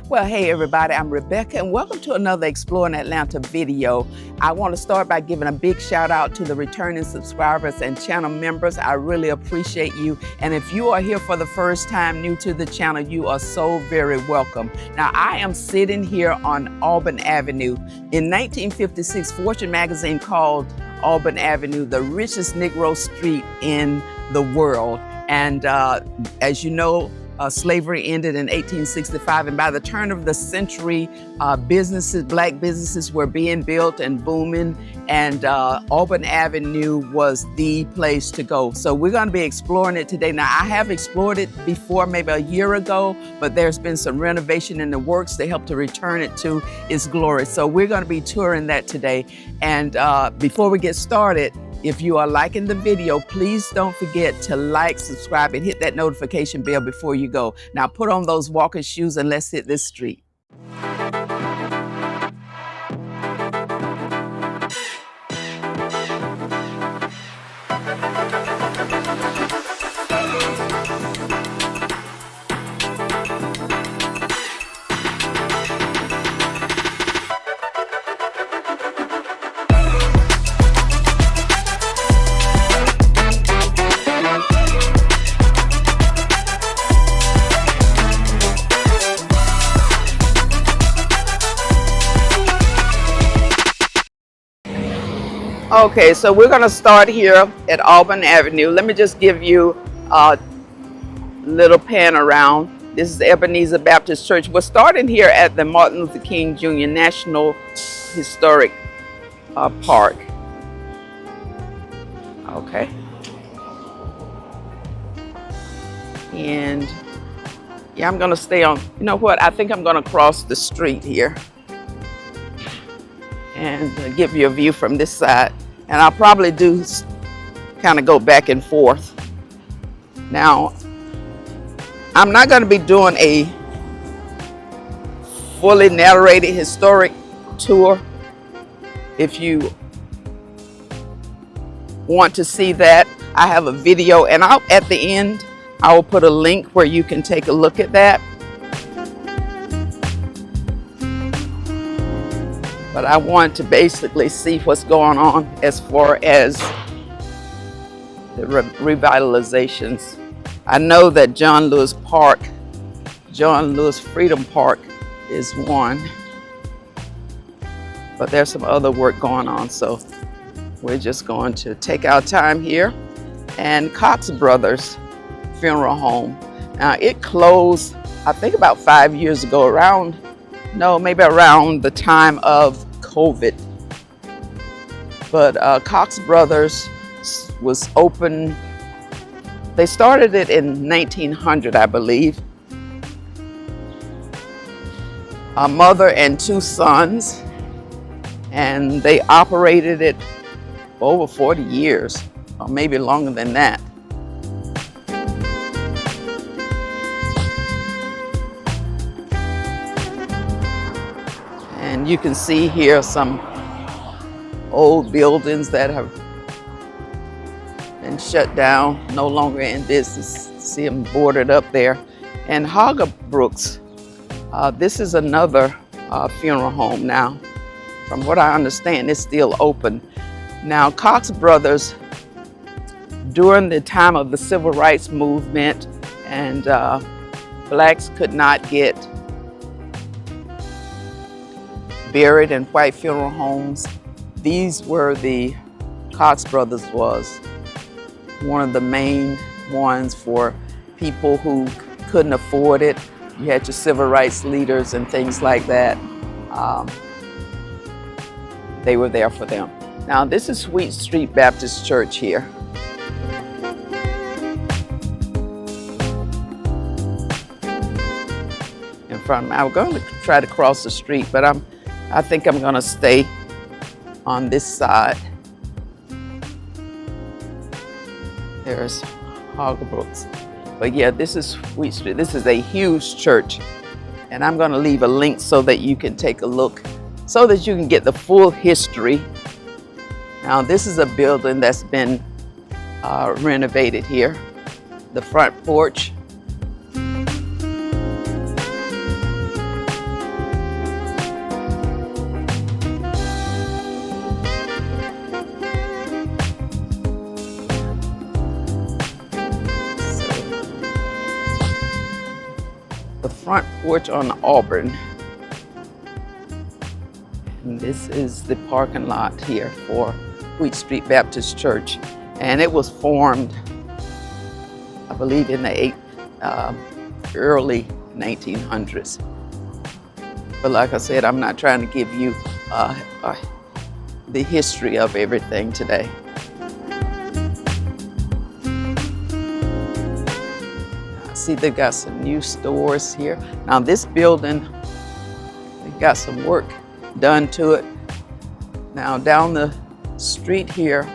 Well, hey everybody, I'm Rebecca and welcome to another Exploring Atlanta video. I want to start by giving a big shout out to the returning subscribers and channel members. I really appreciate you. And if you are here for the first time, new to the channel, you are so very welcome. Now, I am sitting here on Auburn Avenue. In 1956, Fortune magazine called Auburn Avenue the richest Negro street in the world. And as you know, slavery ended in 1865, and by the turn of the century, black businesses were being built and booming, and Auburn Avenue was the place to go. So we're going to be exploring it today. Now, I have explored it before, maybe a year ago, but there's been some renovation in the works to help to return it to its glory. So we're going to be touring that today. And before we get started, if you are liking the video, please don't forget to like, subscribe, and hit that notification bell before you go. Now put on those walking shoes and let's hit this street. Okay, so we're going to start here at Auburn Avenue. Let me just give you a little pan around. This is Ebenezer Baptist Church. We're starting here at the Martin Luther King Jr. National Historic Park. Okay. And yeah, I'm going to stay on, you know what, I think I'm going to cross the street here and give you a view from this side. And I'll probably do kind of go back and forth. Now, I'm not going to be doing a fully narrated historic tour. If you want to see that, I have a video, and at the end, I will put a link where you can take a look at that. But I want to basically see what's going on as far as the revitalizations. I know that John Lewis Freedom Park is one, but there's some other work going on. So we're just going to take our time here. And Cox Brothers Funeral Home. Now it closed, I think about 5 years ago, maybe around the time of COVID. But Cox Brothers was open, they started it in 1900, I believe. A mother and two sons, and they operated it for over 40 years, or maybe longer than that. And you can see here some old buildings that have been shut down, no longer in business. See them boarded up there. And Hager Brooks, this is another funeral home now. From what I understand, it's still open. Now, Cox Brothers, during the time of the Civil Rights Movement, and blacks could not get buried in white funeral homes. Cox Brothers was one of the main ones for people who couldn't afford it. You had your civil rights leaders and things like that. They were there for them. Now this is Sweet Street Baptist Church here. In front of me. I'm going to try to cross the street, but I think I'm going to stay on this side. There's Hager Brooks. But yeah, this is Sweet Street. This is a huge church. And I'm going to leave a link so that you can take a look, so that you can get the full history. Now, this is a building that's been renovated here. The front porch. porch on Auburn. And this is the parking lot here for Wheat Street Baptist Church. And it was formed, I believe, in the early 1900s. But like I said, I'm not trying to give you the history of everything today. See, they got some new stores here. Now this building, they got some work done to it. Now down the street here,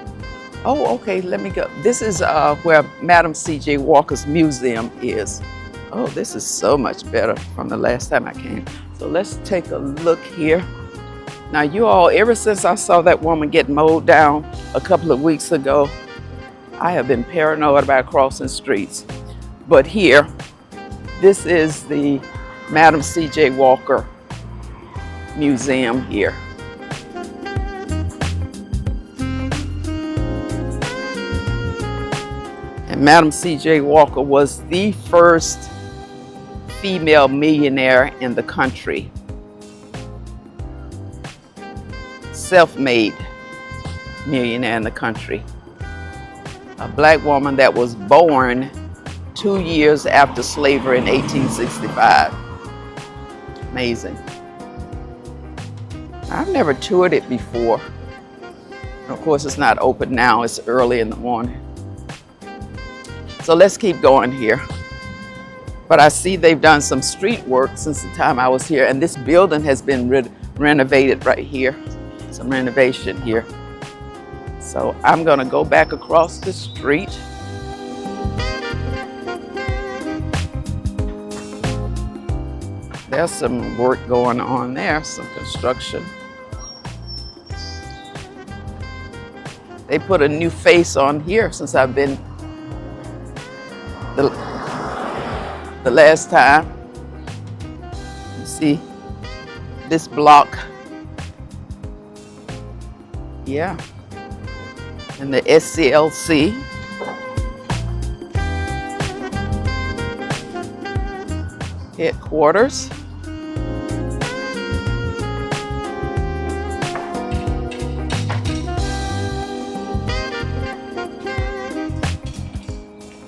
oh, okay, let me go. This is where Madam C.J. Walker's museum is. Oh, this is so much better from the last time I came. So let's take a look here. Now you all, ever since I saw that woman get mowed down a couple of weeks ago, I have been paranoid about crossing streets. But here, this is the Madam C.J. Walker Museum here. And Madam C.J. Walker was the first female millionaire in the country. Self-made millionaire in the country. A black woman that was born 2 years after slavery in 1865. Amazing. I've never toured it before. And of course, it's not open now. It's early in the morning. So let's keep going here. But I see they've done some street work since the time I was here. And this building has been renovated right here. Some renovation here. So I'm going to go back across the street. There's some work going on there, some construction. They put a new face on here since I've been the last time. You see this block. Yeah. And the SCLC. Headquarters.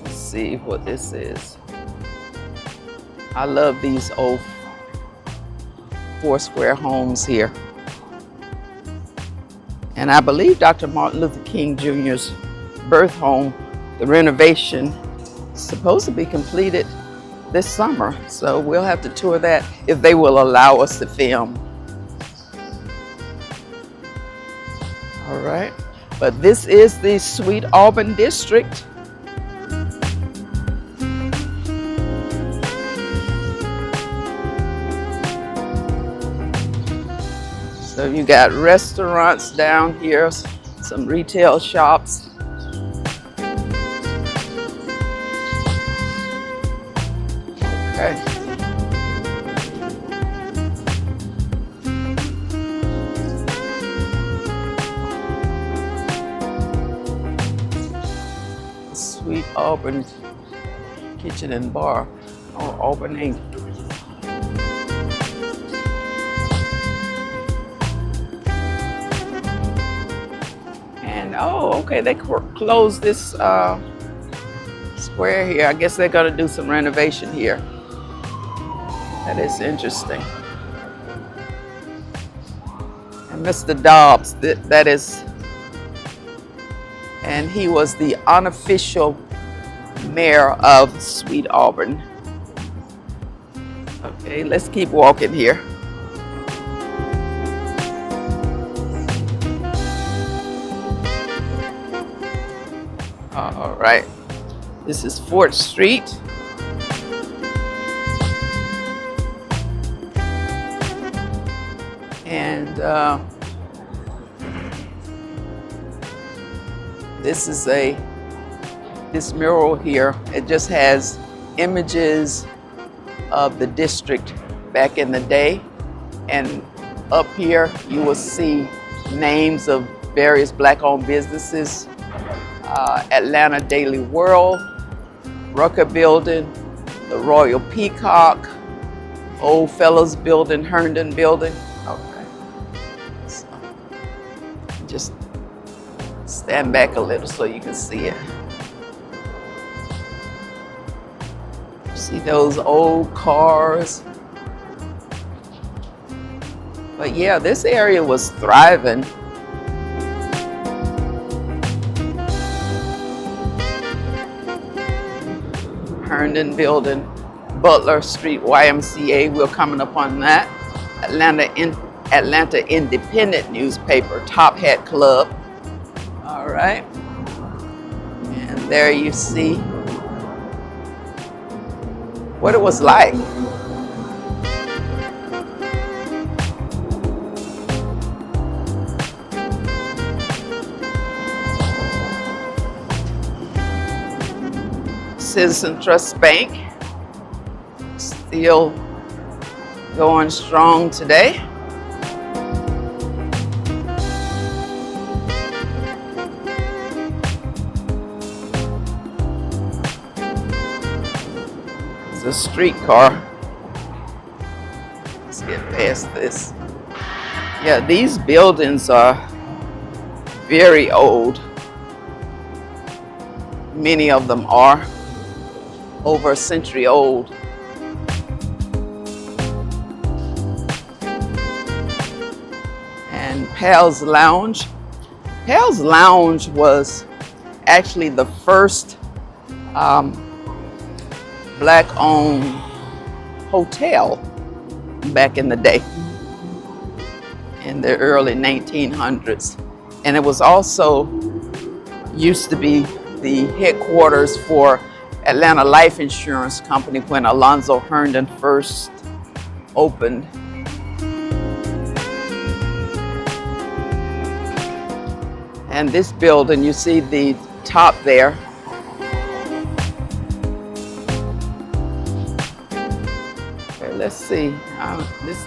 Let's see what this is. I love these old 4-square homes here. And I believe Dr. Martin Luther King Jr.'s birth home, the renovation, is supposed to be completed this summer. So we'll have to tour that if they will allow us to film. All right. But this is the Sweet Auburn district. So you got restaurants down here, some retail shops. Okay. Sweet Auburn Kitchen and Bar. Oh, Auburn Inc. And oh, okay, they closed this square here. I guess they're gonna do some renovation here. That is interesting. And Mr. Dobbs, that is, and he was the unofficial mayor of Sweet Auburn. Okay, let's keep walking here. All right, this is 4th Street. And this is this mural here. It just has images of the district back in the day. And up here, you will see names of various Black-owned businesses. Atlanta Daily World, Rucker Building, the Royal Peacock, Old Fellows Building, Herndon Building. Okay. So, just stand back a little so you can see it. See those old cars. But yeah, this area was thriving. Herndon Building, Butler Street YMCA, we're coming up on that. Atlanta Independent newspaper, Top Hat Club. All right. And there you see what it was like. Citizen Trust Bank, still going strong today. It's a streetcar. Let's get past this. Yeah, these buildings are very old. Many of them are over a century old. And Pal's Lounge. Pal's Lounge was actually the first Black-owned hotel back in the day, in the early 1900s. And it was also used to be the headquarters for Atlanta Life Insurance Company when Alonzo Herndon first opened. And this building, you see the top there. Okay, let's see. This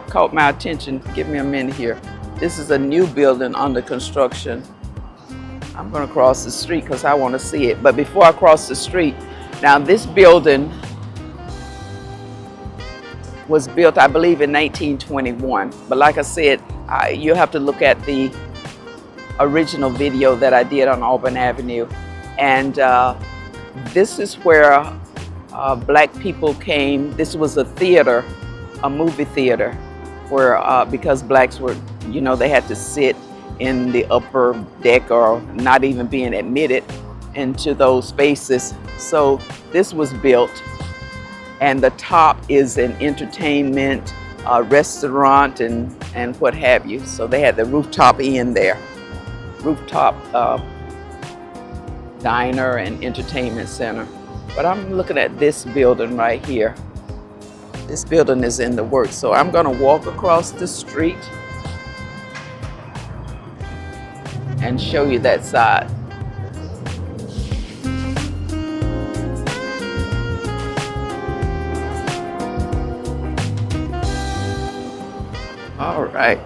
caught my attention. Give me a minute here. This is a new building under construction. I'm going to cross the street because I want to see it. But before I cross the street, now this building was built, I believe, in 1921. But like I said, you have to look at the original video that I did on Auburn Avenue. And this is where Black people came. This was a theater, a movie theater, where because Blacks were, you know, they had to sit in the upper deck or not even being admitted into those spaces. So this was built, and the top is an entertainment, restaurant, and what have you. So they had the rooftop inn there, rooftop diner and entertainment center. But I'm looking at this building right here. This building is in the works. So I'm gonna walk across the street and show you that side. All right.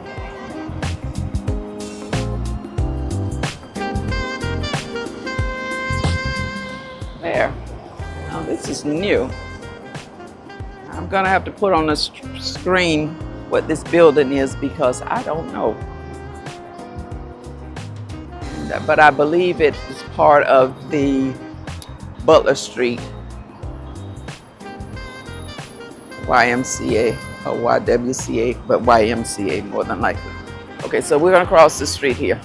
There. Now this is new. I'm gonna have to put on the screen what this building is because I don't know. But I believe it is part of the Butler Street YMCA or YWCA, but YMCA more than likely. Okay, so we're gonna cross the street here.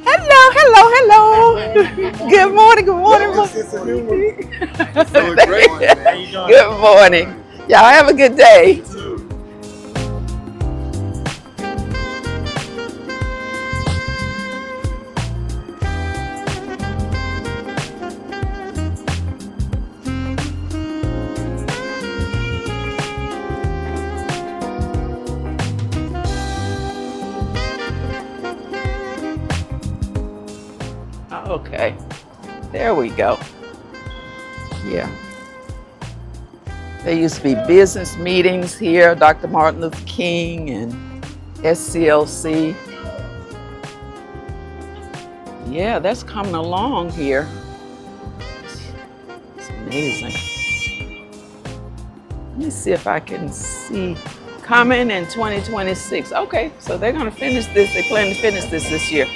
Hello, hello, hello. Good morning, good morning. Good morning. Y'all have a good day. Okay, there we go. Yeah. There used to be business meetings here, Dr. Martin Luther King and SCLC. Yeah, that's coming along here. It's amazing. me see if I can see. Coming in 2026. Okay, so they're gonna finish this. They plan to finish this year.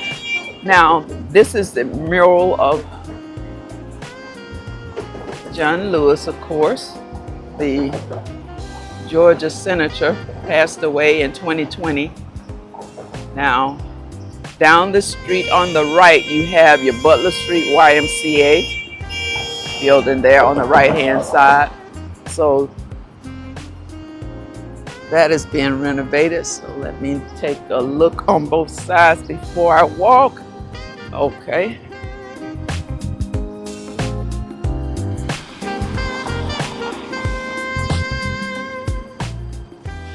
Now, this is the mural of John Lewis, of course. The Georgia senator passed away in 2020. Now, down the street on the right, you have your Butler Street YMCA building there on the right-hand side. So that is being renovated. So let me take a look on both sides before I walk. Okay.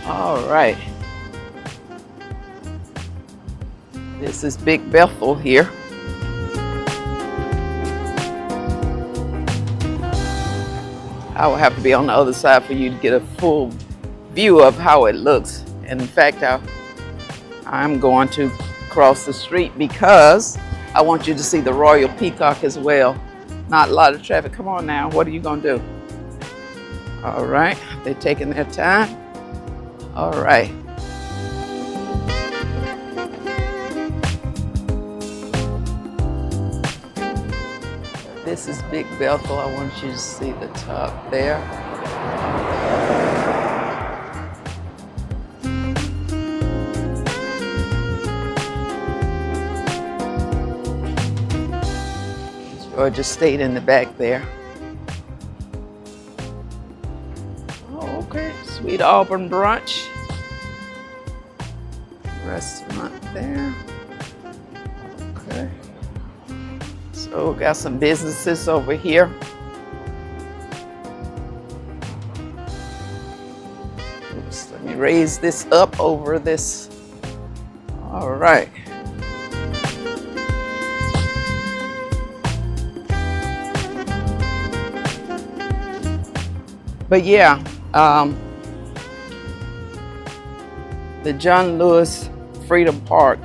All right. This is Big Bethel here. I will have to be on the other side for you to get a full view of how it looks. And in fact, I'm going to cross the street because I want you to see the Royal Peacock as well. Not a lot of traffic. Come on now, what are you gonna do? All right, they're taking their time. All right. This is Big Bethel. I want you to see the top there. Georgia State in the back there. Oh, okay. Sweet Auburn brunch. Restaurant there. Okay. So got some businesses over here. Oops, let me raise this up over this. All right. But yeah, the John Lewis Freedom Park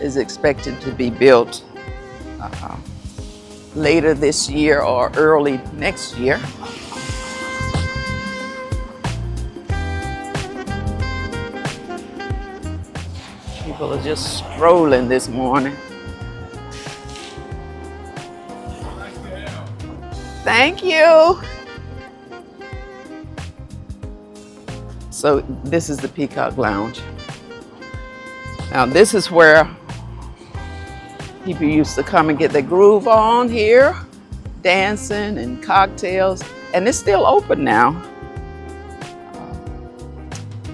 is expected to be built later this year or early next year. People are just strolling this morning. Thank you. So this is the Peacock Lounge. Now this is where people used to come and get their groove on here, dancing and cocktails, and it's still open now.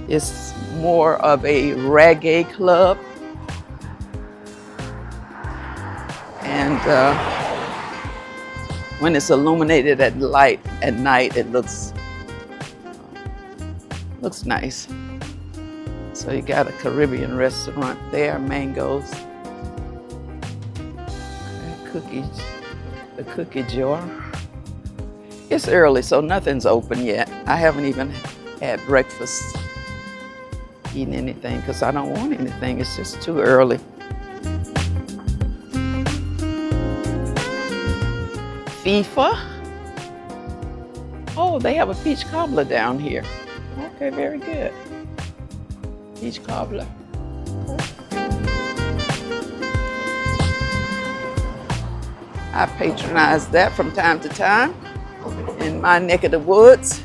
It's more of a reggae club. And when it's illuminated at night, it looks nice. So you got a Caribbean restaurant there, mangoes, cookies, the cookie jar. It's early, so nothing's open yet. I haven't even had breakfast, eaten anything, because I don't want anything. It's just too early. FIFA. Oh, they have a peach cobbler down here. Okay, very good. Peach cobbler. I patronize that from time to time in my neck of the woods.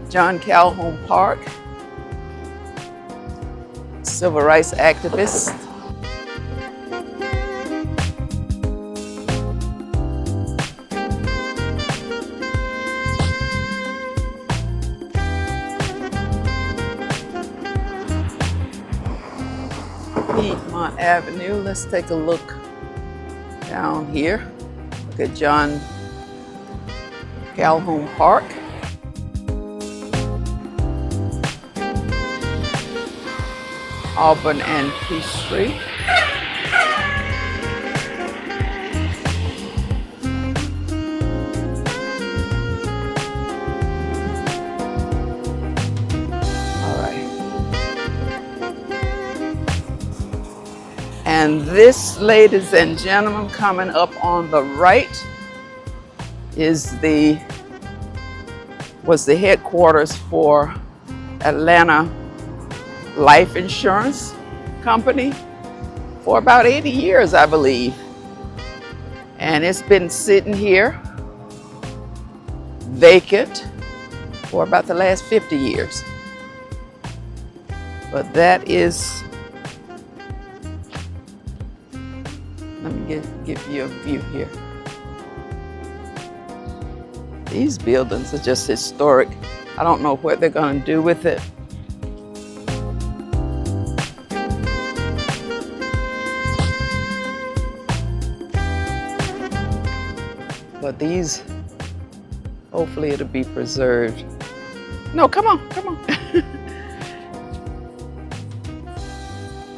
John Calhoun Park, civil rights activist. Piedmont Avenue. Let's take a look down here. Look at John Calhoun Park. Auburn and Peachtree. And this, ladies and gentlemen, coming up on the right is the was the headquarters for Atlanta Life Insurance Company for about 80 years, I believe. And it's been sitting here vacant for about the last 50 years. But that is, let me give you a view here. These buildings are just historic. I don't know what they're going to do with it. But these, hopefully it'll be preserved. No, come on, come on.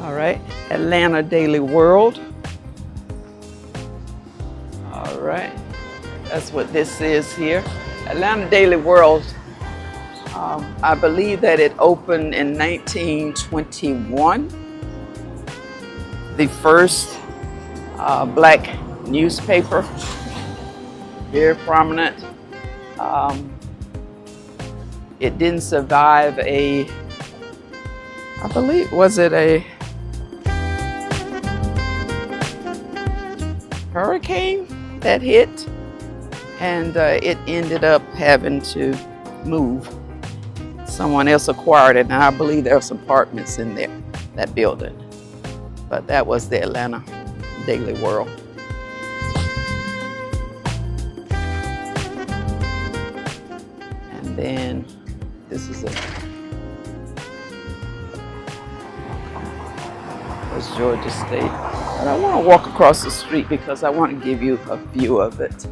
All right, Atlanta Daily World. All right, that's what this is here. Atlanta Daily World, I believe that it opened in 1921. The first black newspaper, very prominent. It didn't survive I believe, was it a hurricane that hit? And it ended up having to move. Someone else acquired it, and I believe there are some apartments in there, that building. But that was the Atlanta Daily World. And then this is was Georgia State. But I want to walk across the street because I want to give you a view of it.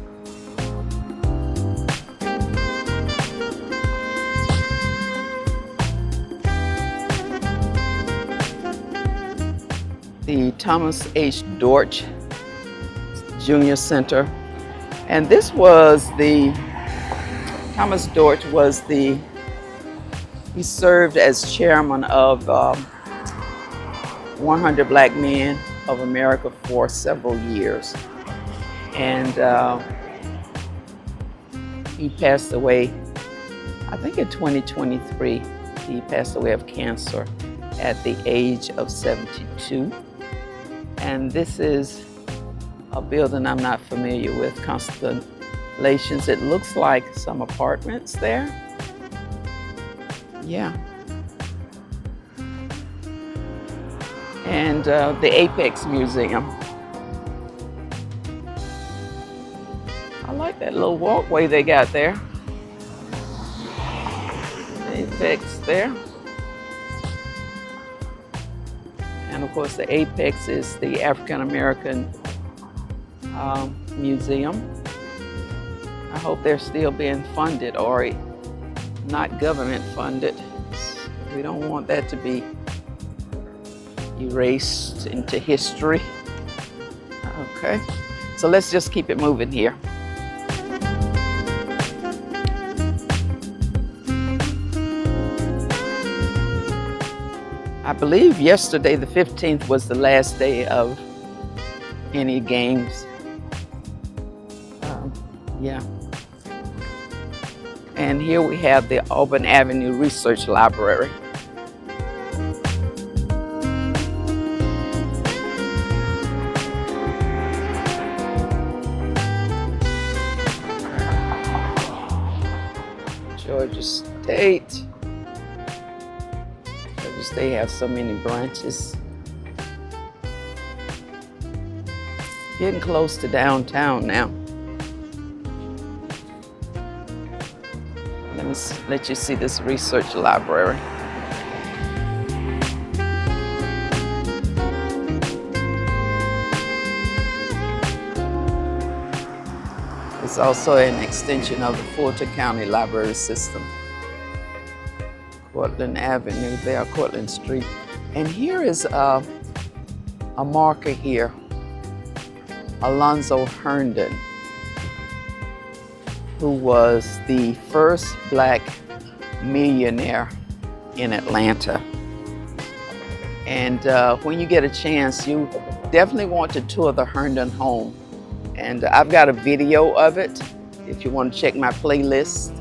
The Thomas H. Dortch Junior Center. And this was Thomas Dortch was he served as chairman of 100 Black Men of America for several years. And he passed away, I think in 2023, he passed away of cancer at the age of 72. And this is a building I'm not familiar with, Constellations. It looks like some apartments there. Yeah. And the Apex Museum. I like that little walkway they got there. Apex there. And of course the Apex is the African American Museum. I hope they're still being funded or not government funded. We don't want that to be erased into history. Okay, so let's just keep it moving here. I believe yesterday, the 15th, was the last day of any games. Yeah. And here we have the Auburn Avenue Research Library. Georgia State. They have so many branches. Getting close to downtown now. Let me let you see this research library. It's also an extension of the Fulton County Library System. Cortland Avenue there, Cortland Street. And here is a marker here, Alonzo Herndon, who was the first Black millionaire in Atlanta. And when you get a chance, you definitely want to tour the Herndon home. And I've got a video of it if you want to check my playlist.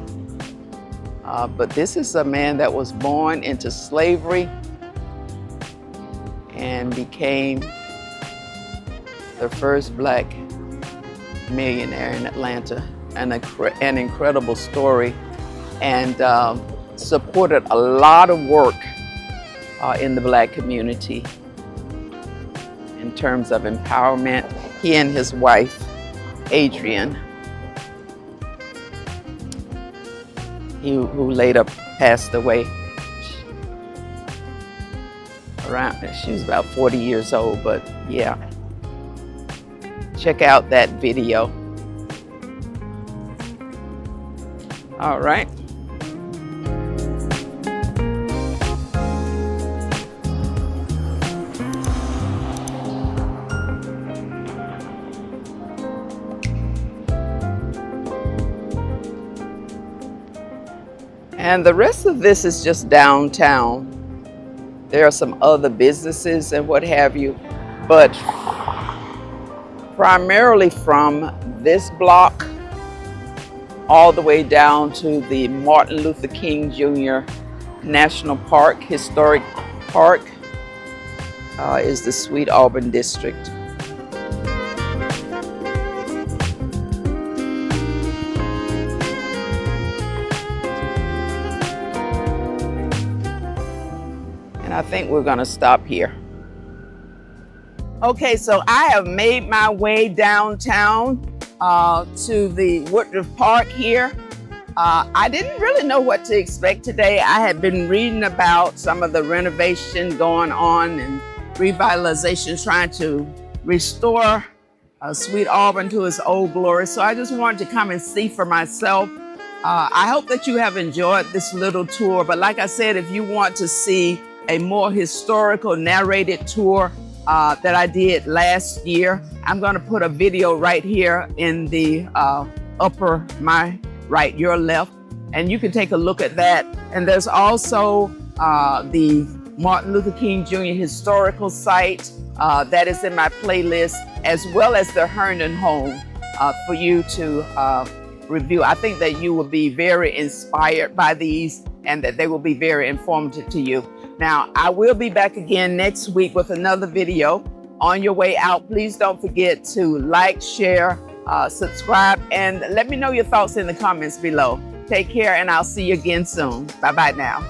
But this is a man that was born into slavery and became the first black millionaire in Atlanta. An incredible story, and supported a lot of work in the black community in terms of empowerment. He and his wife, Adrian, who later passed away around, she was about 40 years old, but yeah. Check out that video. All right. And the rest of this is just downtown. There are some other businesses and what have you, but primarily from this block all the way down to the Martin Luther King Jr. National Park, Historic Park, is the Sweet Auburn District. And I think we're gonna stop here. Okay, so I have made my way downtown to the Woodruff Park here. I didn't really know what to expect today. I had been reading about some of the renovation going on and revitalization, trying to restore Sweet Auburn to its old glory. So I just wanted to come and see for myself. I hope that you have enjoyed this little tour. But like I said, if you want to see a more historical narrated tour that I did last year, I'm going to put a video right here in the upper, my right, your left, and you can take a look at that. And there's also the Martin Luther King Jr. historical site that is in my playlist, as well as the Herndon home for you to review. I think that you will be very inspired by these and that they will be very informative to you. Now, I will be back again next week with another video. On your way out, please don't forget to like, share, subscribe, and let me know your thoughts in the comments below. Take care, and I'll see you again soon. Bye-bye now.